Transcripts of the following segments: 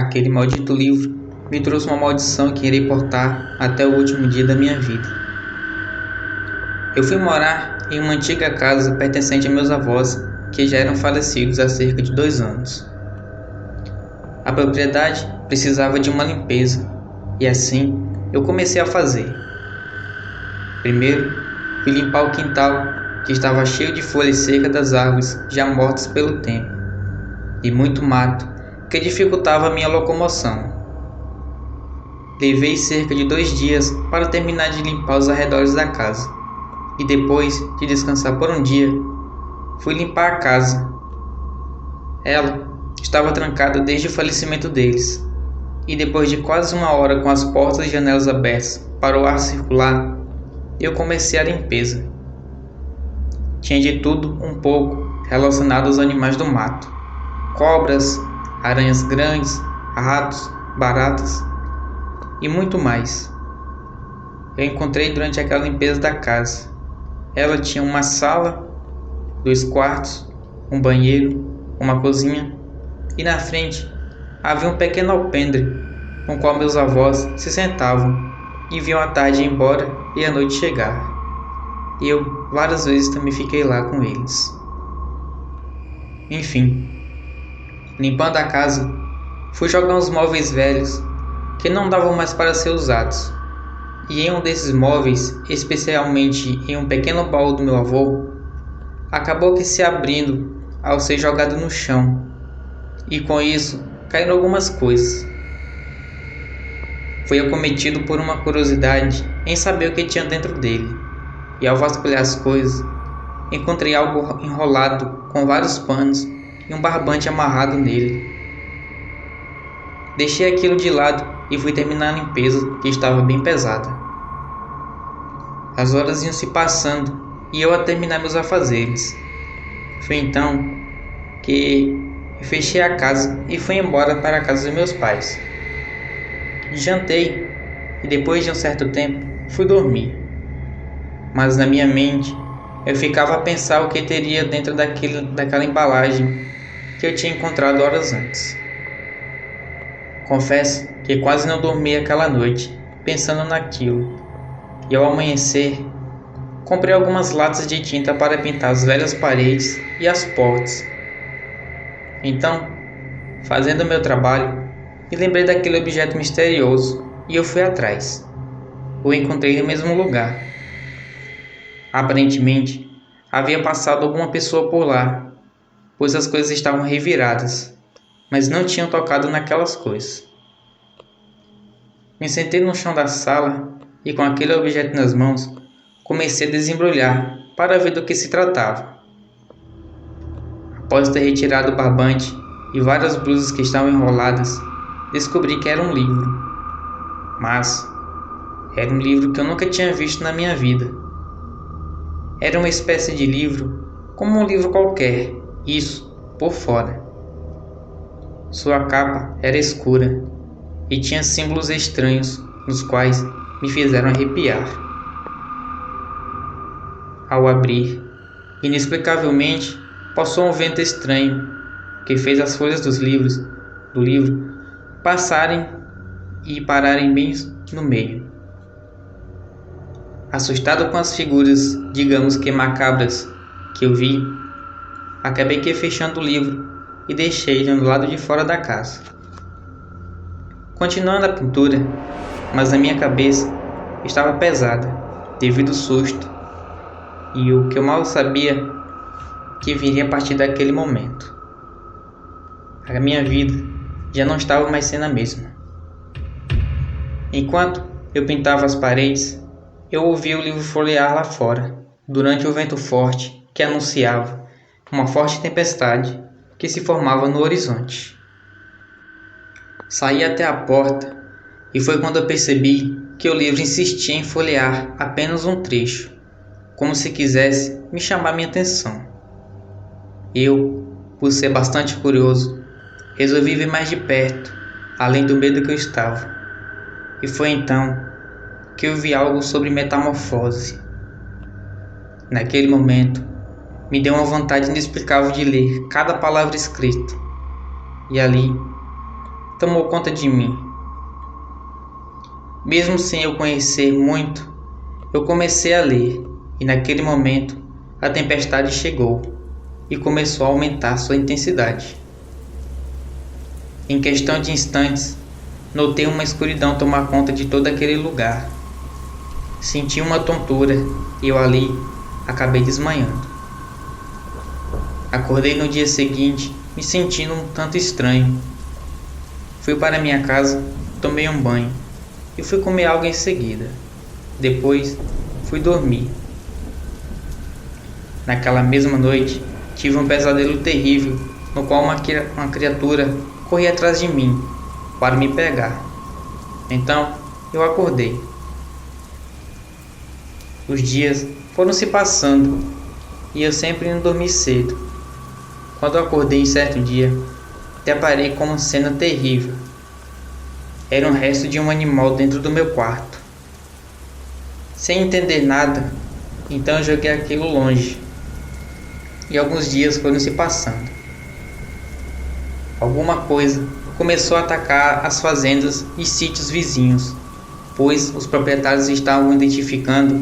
Aquele maldito livro me trouxe uma maldição que irei portar até o último dia da minha vida. Eu fui morar em uma antiga casa pertencente a meus avós, que já eram falecidos há cerca de 2 anos. A propriedade precisava de uma limpeza, e assim eu comecei a fazer. Primeiro, fui limpar o quintal, que estava cheio de folhas secas das árvores já mortas pelo tempo, e muito mato, que dificultava a minha locomoção. Levei cerca de 2 dias para terminar de limpar os arredores da casa, e depois de descansar por um dia, fui limpar a casa. Ela estava trancada desde o falecimento deles, e depois de quase 1 hora com as portas e janelas abertas para o ar circular, eu comecei a limpeza. Tinha de tudo um pouco relacionado aos animais do mato: cobras, aranhas grandes, ratos, baratas e muito mais. Eu encontrei durante aquela limpeza da casa. Ela tinha uma sala, 2 quartos, um banheiro, uma cozinha, e na frente havia um pequeno alpendre com o qual meus avós se sentavam e viam a tarde ir embora e a noite chegar. E eu várias vezes também fiquei lá com eles. Enfim, limpando a casa, fui jogar uns móveis velhos que não davam mais para ser usados. E em um desses móveis, especialmente em um pequeno baú do meu avô, acabou que se abrindo ao ser jogado no chão, e com isso caíram algumas coisas. Fui acometido por uma curiosidade em saber o que tinha dentro dele, e ao vasculhar as coisas, encontrei algo enrolado com vários panos e um barbante amarrado nele. Deixei aquilo de lado e fui terminar a limpeza, que estava bem pesada. As horas iam se passando e eu a terminar meus afazeres. Foi então que fechei a casa e fui embora para a casa dos meus pais. Jantei e depois de um certo tempo fui dormir. Mas na minha mente eu ficava a pensar o que teria dentro daquela embalagem que eu tinha encontrado horas antes. Confesso que quase não dormi aquela noite pensando naquilo, e ao amanhecer comprei algumas latas de tinta para pintar as velhas paredes e as portas. Então, fazendo o meu trabalho, me lembrei daquele objeto misterioso e eu fui atrás. O encontrei no mesmo lugar. Aparentemente, havia passado alguma pessoa por lá, pois as coisas estavam reviradas, mas não tinham tocado naquelas coisas. Me sentei no chão da sala e, com aquele objeto nas mãos, comecei a desembrulhar para ver do que se tratava. Após ter retirado o barbante e várias blusas que estavam enroladas, descobri que era um livro. Mas era um livro que eu nunca tinha visto na minha vida. Era uma espécie de livro, como um livro qualquer, isso por fora. Sua capa era escura e tinha símbolos estranhos, nos quais me fizeram arrepiar. Ao abrir, inexplicavelmente, passou um vento estranho que fez as folhas do livro passarem e pararem bem no meio. Assustado com as figuras, digamos que macabras, que eu vi, acabei que fechando o livro e deixei-o do lado de fora da casa. Continuando a pintura, mas na minha cabeça estava pesada devido ao susto e o que eu mal sabia que viria a partir daquele momento. A minha vida já não estava mais sendo a mesma. Enquanto eu pintava as paredes, eu ouvi o livro folhear lá fora, durante o vento forte que anunciava uma forte tempestade que se formava no horizonte. Saí até a porta e foi quando eu percebi que o livro insistia em folhear apenas um trecho, como se quisesse me chamar minha atenção. Eu, por ser bastante curioso, resolvi ver mais de perto, além do medo que eu estava. E foi então que eu vi algo sobre metamorfose. Naquele momento, me deu uma vontade inexplicável de ler cada palavra escrita. E ali, tomou conta de mim. Mesmo sem eu conhecer muito, eu comecei a ler, e naquele momento a tempestade chegou e começou a aumentar sua intensidade. Em questão de instantes, notei uma escuridão tomar conta de todo aquele lugar. Senti uma tontura e eu ali acabei desmaiando. Acordei no dia seguinte me sentindo um tanto estranho. Fui para minha casa, tomei um banho e fui comer algo em seguida. Depois fui dormir. Naquela mesma noite tive um pesadelo terrível no qual uma criatura corria atrás de mim para me pegar. Então eu acordei. Os dias foram se passando e eu sempre indo dormir cedo. Quando eu acordei em certo dia, deparei com uma cena terrível. Era um resto de um animal dentro do meu quarto. Sem entender nada, então eu joguei aquilo longe. E alguns dias foram se passando. Alguma coisa começou a atacar as fazendas e sítios vizinhos, pois os proprietários estavam identificando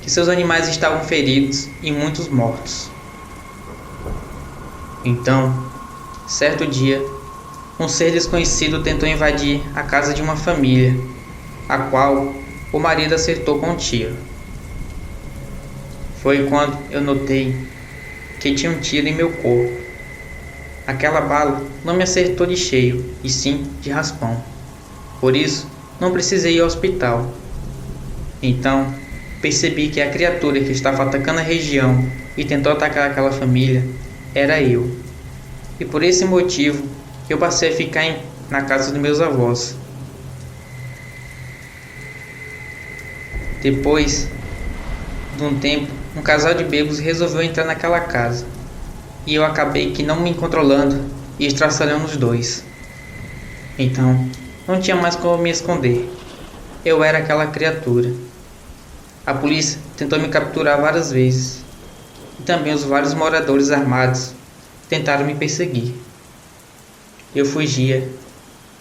que seus animais estavam feridos e muitos mortos. Então, certo dia, um ser desconhecido tentou invadir a casa de uma família, a qual o marido acertou com um tiro. Foi quando eu notei que tinha um tiro em meu corpo. Aquela bala não me acertou de cheio, e sim de raspão. Por isso, não precisei ir ao hospital. Então, percebi que a criatura que estava atacando a região e tentou atacar aquela família era eu. E por esse motivo, eu passei a ficar na casa dos meus avós. Depois de um tempo, um casal de bêbados resolveu entrar naquela casa. E eu acabei que não me controlando e estraçalhando os dois. Então, não tinha mais como me esconder. Eu era aquela criatura. A polícia tentou me capturar várias vezes. E também os vários moradores armados tentaram me perseguir. Eu fugia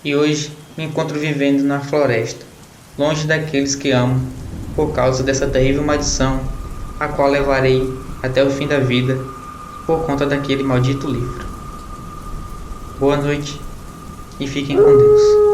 e hoje me encontro vivendo na floresta, longe daqueles que amo, por causa dessa terrível maldição, a qual levarei até o fim da vida por conta daquele maldito livro. Boa noite e fiquem com Deus.